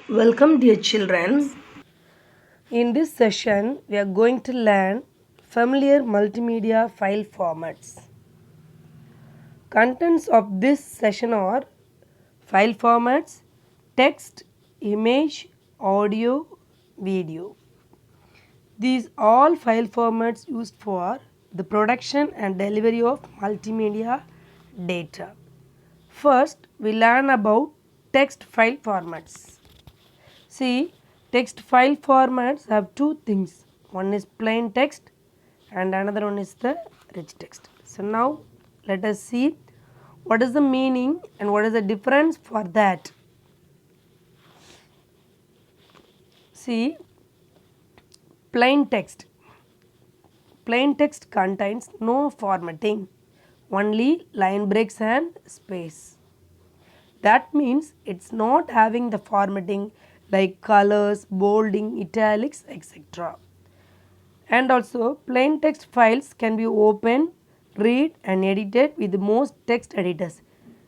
Welcome, dear children. In this session, we are going to learn familiar multimedia file formats. Contents of this session are file formats, text, image, audio, video. These all file formats used for the production and delivery of multimedia data. First, we learn about text file formats. See, text file formats have two things. One is plain text and another one is the rich text. So now let us see what is the meaning and what is the difference for that. See, plain text. Plain text contains no formatting, only line breaks and space. That means it's not having the formatting like colors, bolding, italics, etc. And also plain text files can be opened, read and edited with most text editors.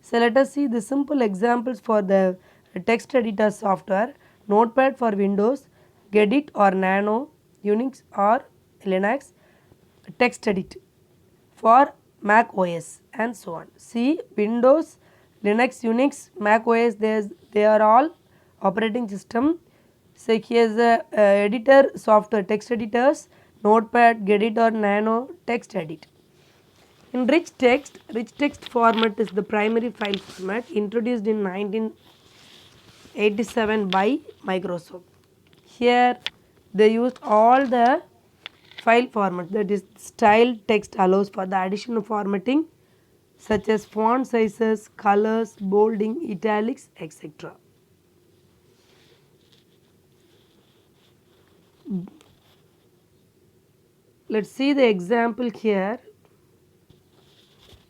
So let us see the simple examples for the text editor software. Notepad for Windows, Gedit or Nano, Unix or Linux, TextEdit for Mac OS and so on. See, Windows, Linux, Unix, Mac OS, they are all operating system. So here's the editor software, text editors, Notepad, Gedit or Nano, TextEdit. In rich text format is the primary file format introduced in 1987 by Microsoft. Here they used all the file format, that is style text allows for the additional formatting such as font sizes, colors, bolding, italics, etc. Let's see the example here.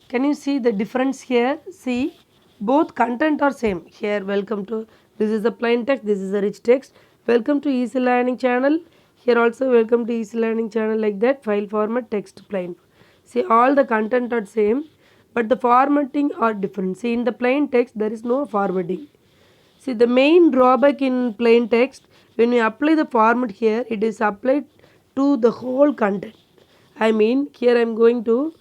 Can you see the difference here? See, both content are same. Here, welcome to, this is the plain text, this is the rich text. Welcome to Easy Learning channel. Here also welcome to Easy Learning channel, like that, file format, text, plain. See, all the content are same, but the formatting are different. See, in the plain text, there is no formatting. See, the main drawback in plain text, when you apply the format here, it is applied to the whole content. I mean, here I am going to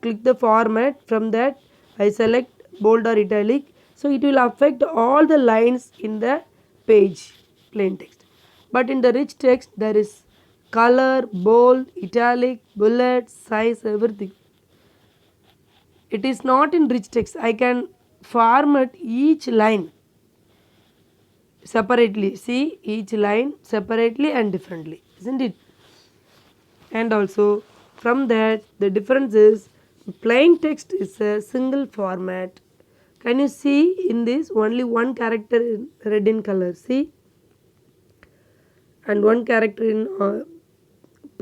click the format. From that I select bold or italic, so it will affect all the lines in the page, plain text. But in the rich text there is color, bold, italic, bullet, size, everything. It is not in rich text. I can format each line separately. See, each line separately and differently, isn't it? And also from that the difference is plain text is a single format. Can you see in this only one character in red in color, see, and one character in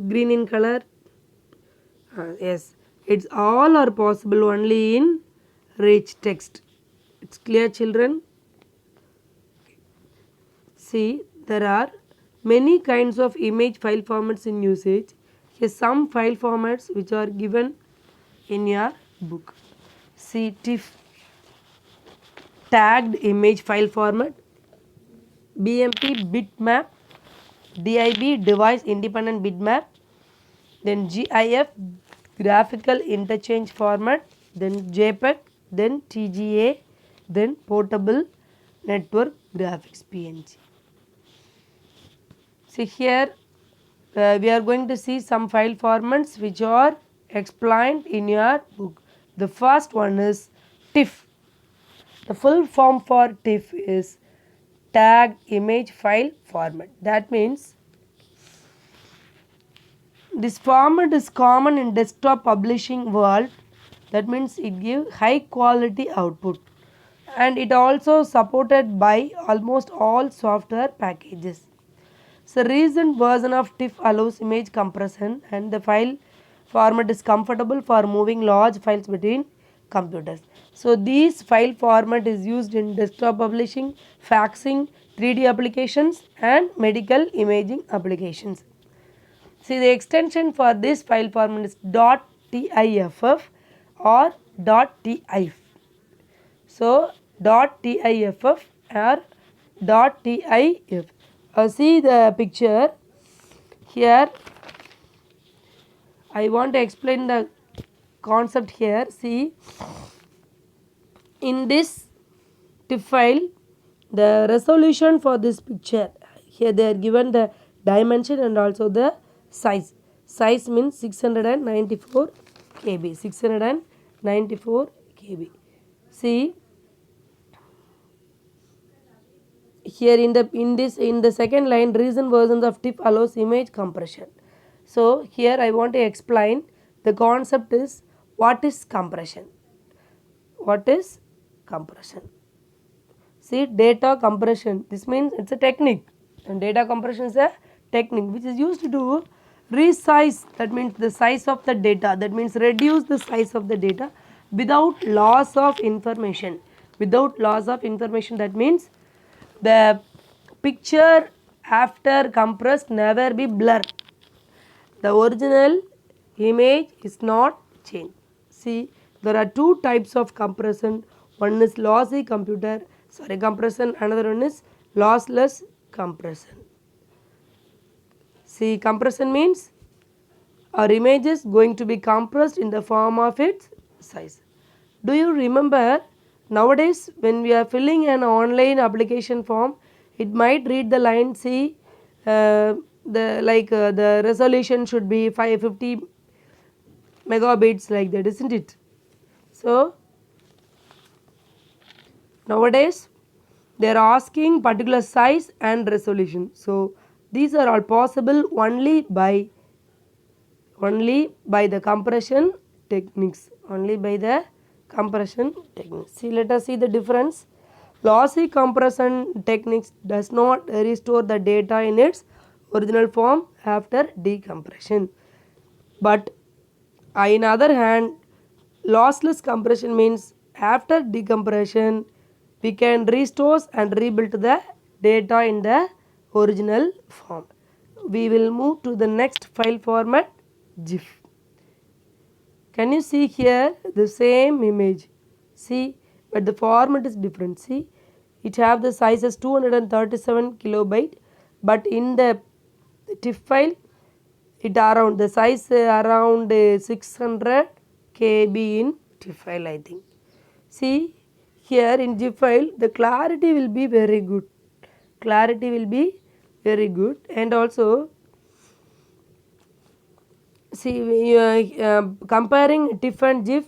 green in color. Yes, it's all are possible only in rich text. It's clear, children? See, there are many kinds of image file formats in usage. Here some file formats which are given in your book. See, TIFF, tagged image file format, BMP bitmap, DIB device independent bitmap, then GIF graphical interchange format, then JPEG, then TGA, then portable network graphics PNG. See here we are going to see some file formats which are explained in your book. The first one is TIFF. The full form for TIFF is tagged image file format. That means this format is common in desktop publishing world. That means it gives high quality output, and it also supported by almost all software packages. So recent version of TIFF allows image compression, and the file format is comfortable for moving large files between computers. So this file format is used in desktop publishing, faxing, 3D applications and medical imaging applications. See, the extension for this file format is .tiff or .tif. So .tiff or dot TIFF. See the picture here. I want to explain the concept here. See, in this TIFF file, the resolution for this picture, here they are given the dimension and also the size. Size means 694 KB. 694 KB. See, here in the second line, recent versions of TIFF allows image compression. So here I want to explain the concept is what is compression. What is compression? See, data compression, this means it's a technique, and data compression is a technique which is used to resize, that means the size of the data, that means reduce the size of the data without loss of information. Without loss of information, that means the picture after compressed never be blurred. The original image is not changed. See, there are two types of compression. One is lossy compression, another one is lossless compression. See, compression means our image is going to be compressed in the form of its size. Do you remember nowadays when we are filling an online application form, it might read the line, see, the resolution should be 550 megabits, like that, isn't it? So nowadays they are asking particular size and resolution. So these are all possible only by the compression techniques. Only by the compression techniques. See, let us see the difference. Lossy compression techniques does not restore the data in its original form after decompression. But in other hand, lossless compression means after decompression we can restore and rebuild the data in the original form. We will move to the next file format, GIF. Can you see here the same image? See, but the format is different. See, it have the size as 237 kilobyte, but in the TIFF file it around the size around 600 KB in TIFF file, I think. See, here in GIF file the clarity will be very good. Clarity will be very good, and also see, comparing TIFF and GIF,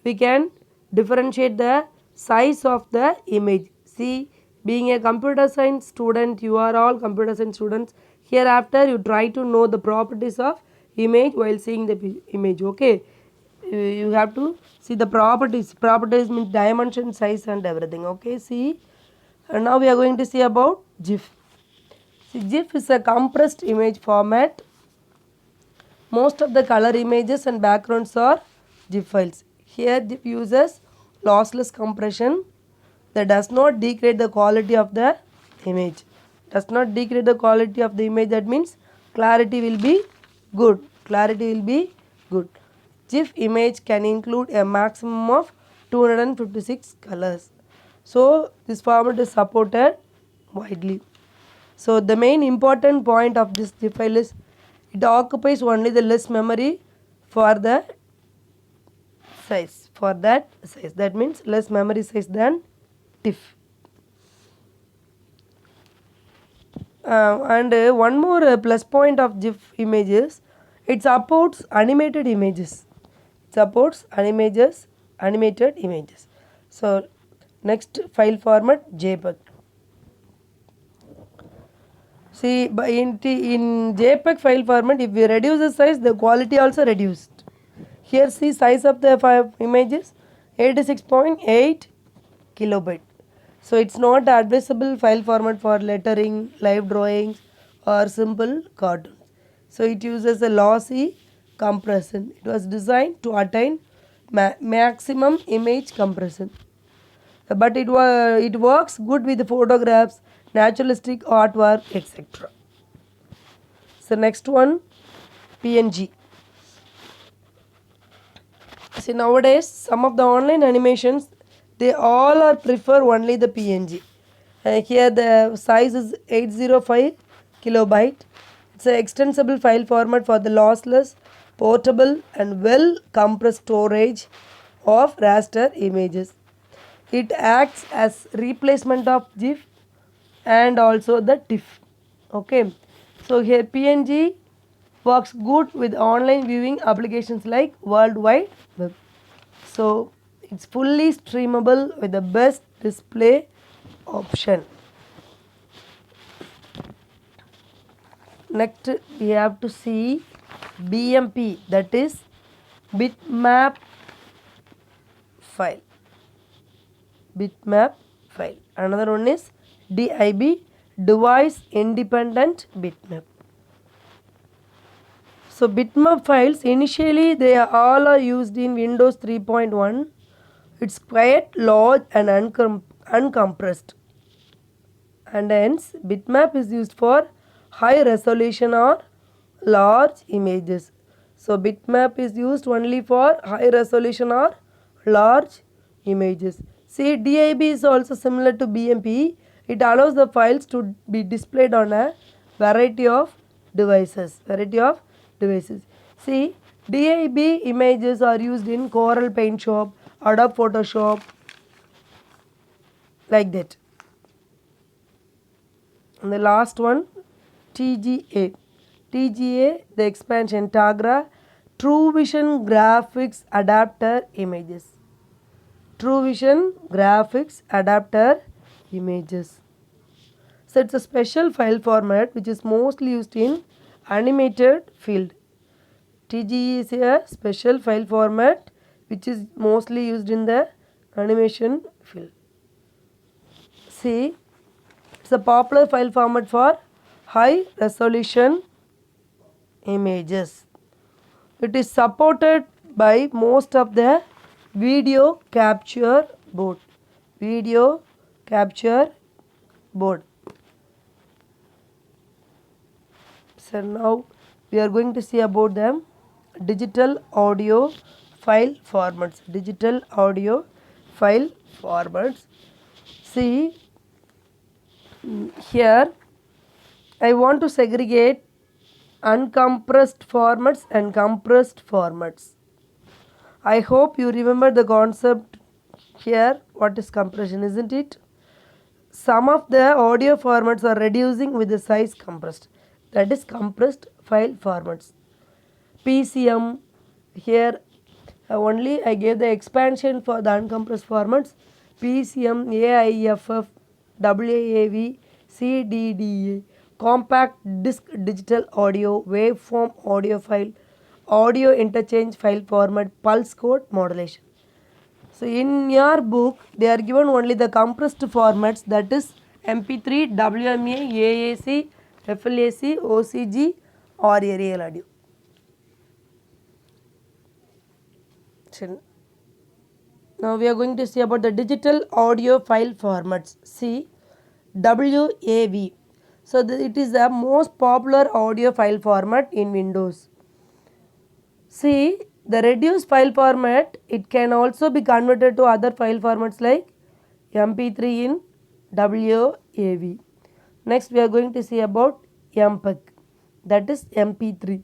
we can differentiate the size of the image. See, being a computer science student, you are all computer science students. Hereafter, you try to know the properties of image while seeing the image. Okay, you have to see the properties. Properties means dimension, size, and everything. Okay, see, and now we are going to see about GIF. See, GIF is a compressed image format. Most of the color images and backgrounds are GIF files. Here GIF uses lossless compression that does not degrade the quality of the image. Does not degrade the quality of the image, that means clarity will be good. Clarity will be good. GIF image can include a maximum of 256 colors. So this format is supported widely. So the main important point of this GIF file is it occupies only the less memory for the size, for that size. That means less memory size than TIFF. And one more plus point of GIF images, it supports animated images. It supports animated images. So next file format, JPEG. See, in JPEG file format, if we reduce the size, the quality also reduced. Here see size of the images 86.8 kilobyte. So it's not advisable file format for lettering, live drawings or simple cartoons. So it uses a lossy compression. It was designed to attain maximum image compression. But it works good with photographs, naturalistic artwork, etc. So next one, PNG. See, nowadays some of the online animations, they all are prefer only the PNG. Here the size is 805 kilobyte. It's an extensible file format for the lossless, portable and well compressed storage of raster images. It acts as replacement of GIF and also the TIFF. Okay, so here PNG works good with online viewing applications like World Wide Web. So it's fully streamable with the best display option. Next we have to see BMP, that is bitmap file. Bitmap file. Another one is DIB, device independent bitmap. So bitmap files initially they all are used in Windows 3.1. It's quite large and uncompressed, and hence bitmap is used for high resolution or large images. So bitmap is used only for high resolution or large images. See, DIB is also similar to BMP. It allows the files to be displayed on a variety of devices. See, DIB images are used in Corel Paint Shop, Adobe Photoshop, like that. And the last one, TGA. TGA, the expansion Tagra, True Vision Graphics Adapter Images. True Vision Graphics Adapter Images. So it's a special file format which is mostly used in animated field. TGA is a special file format which is mostly used in the animation field. See, it's a popular file format for high resolution images. It is supported by most of the video capture board. Video capture board. So now we are going to see about them digital audio file formats. Digital audio file formats. See, here I want to segregate uncompressed formats and compressed formats. I hope you remember the concept here. What is compression, isn't it? Some of the audio formats are reducing with the size compressed. That is compressed file formats. PCM, here only I gave the expansion for the uncompressed formats. PCM, AIFF, WAV, CDDA, compact disc digital audio, waveform audio file, audio interchange file format, pulse code modulation. So in your book they are given only the compressed formats, that is MP3, WMA, AAC, FLAC, OCG or aerial audio. Now we are going to see about the digital audio file formats. See, WAV. So it is the most popular audio file format in Windows. See, the reduced file format, it can also be converted to other file formats like MP3 in WAV. Next we are going to see about MPEG, that is MP3.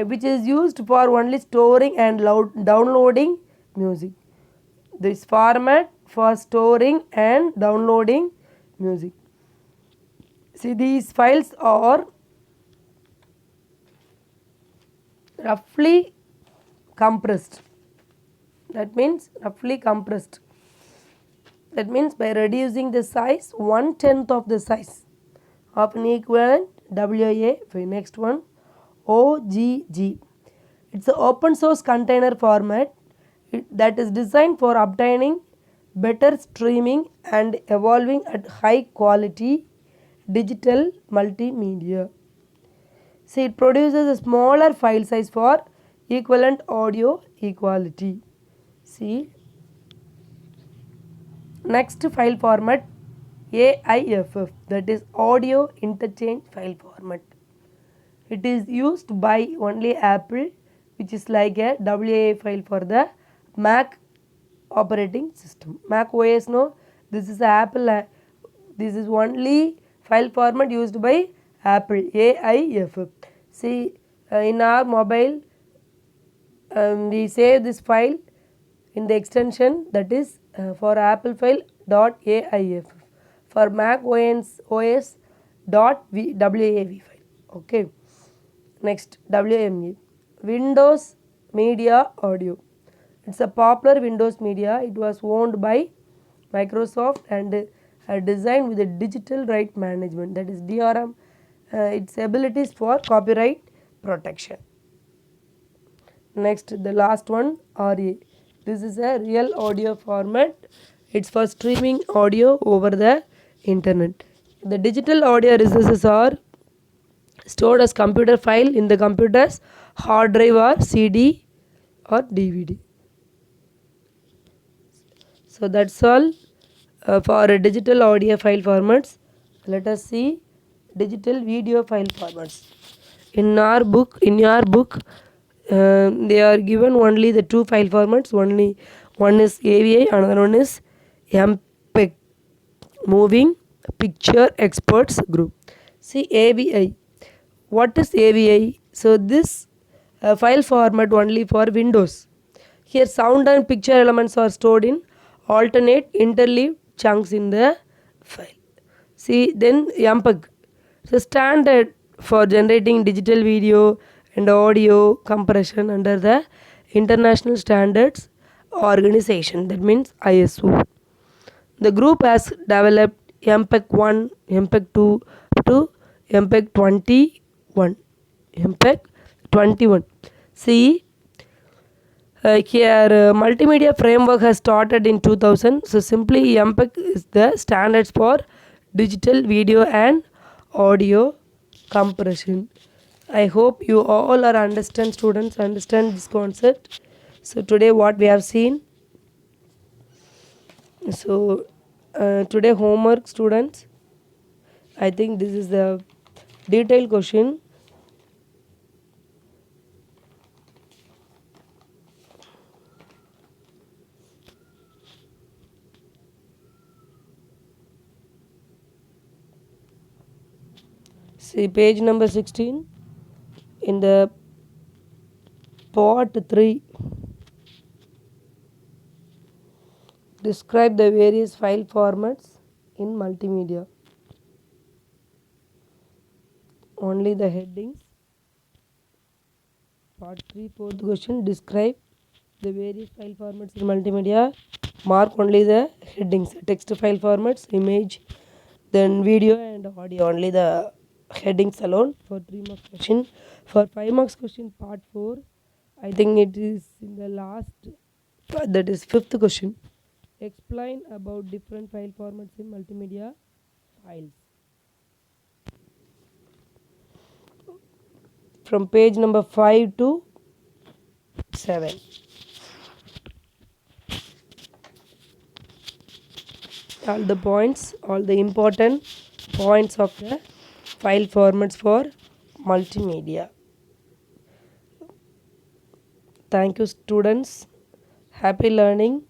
Which is used for only storing and downloading music. This format for storing and downloading music. See, these files are roughly compressed. That means roughly compressed. That means by reducing the size 1/10 of the size of an equivalent WAV. Next one, OGG. It's an open source container format that is designed for obtaining better streaming and evolving at high quality digital multimedia. See, it produces a smaller file size for equivalent audio equality. See, next file format, AIFF, that is audio interchange file format. It is used by only Apple, which is like a WAV file for the Mac operating system. Mac OS, no, This is Apple. This is only file format used by Apple. AIFF. See, in our mobile, we save this file in the extension that is for Apple file .aif. For Mac OS .wav file. Okay. Next, WME. Windows Media Audio. It's a popular Windows Media. It was owned by Microsoft and designed with a digital right management, that is DRM, its abilities for copyright protection. Next, the last one, RA. This is a real audio format. It's for streaming audio over the internet. The digital audio resources are stored as computer file in the computer's hard drive or CD or DVD. So that's all for digital audio file formats. Let us see digital video file formats. In your book, they are given only the two file formats. One is AVI, another one is MPEG, Moving Picture Experts Group. See AVI. What is AVI? So this file format only for Windows. Here sound and picture elements are stored in alternate interleaved chunks in the file. See, then MPEG. So standard for generating digital video and audio compression under the International Standards Organization, that means ISO. The group has developed MPEG 1, MPEG 2 to MPEG 21. MPEG 21. See, here multimedia framework has started in 2000. So simply MPEG is the standards for digital video and audio compression. I hope you all are students understand this concept. So today what we have seen. So today homework, students. I think this is the detailed question. See page number 16 in the part 3. Describe the various file formats in multimedia. Only the headings. Part 3, fourth question. Describe the various file formats in multimedia. Mark only the headings. Text file formats, image, then video and audio. Only the headings alone for 3 marks question. For 5 marks question, part 4, I think it is in the last, that is 5th question. Explain about different file formats in multimedia files. From page number 5 to 7. All the points, all the important points of the file formats for multimedia. Thank you, students. Happy learning.